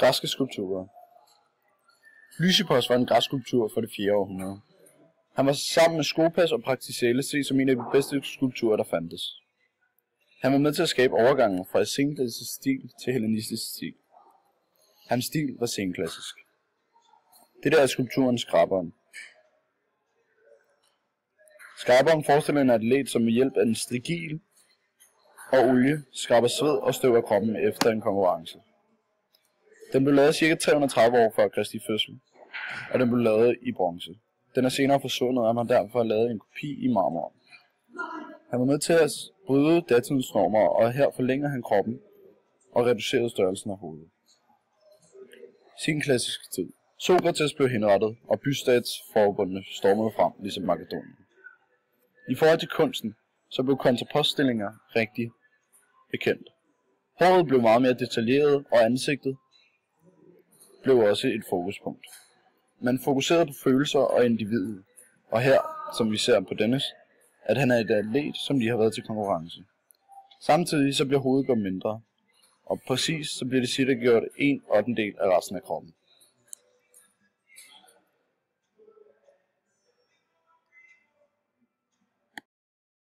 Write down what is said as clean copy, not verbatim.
Græske skulpturer. Lysippos var en græsk skulptur fra det 4. århundrede. Han var sammen med Skopas og Praktiselle set som en af de bedste skulpturer, der fandtes. Han var med til at skabe overgangen fra senklassisk stil til hellenistisk stil. Hans stil var senklassisk. Det der er skulpturen Skraberen. Skraberen forestiller en atlet, som ved hjælp af en strigil og olie skraber sved og støv af kroppen efter en konkurrence. Den blev lavet ca. 330 år før Kristi fødsel, og den blev lavet i bronze. Den er senere forsvundet, og man derfor har lavet en kopi i marmor. Han var med til at bryde datidens normer, og her forlænger han kroppen og reducerede størrelsen af hovedet. Sin klassiske tid. Sokrates blev henrettet, og bystatsforbundene stormede frem, ligesom Makedonien. I forhold til kunsten, så blev kontrapoststillinger rigtig bekendt. Håret blev meget mere detaljeret, og ansigtet blev også et fokuspunkt. Man fokuserede på følelser og individet, og her, som vi ser på Dennis, at han er et atlet, som lige har været til konkurrence. Samtidig så bliver hovedet gjort mindre, og præcis så bliver det cirka gjort 1/8 af resten af kroppen.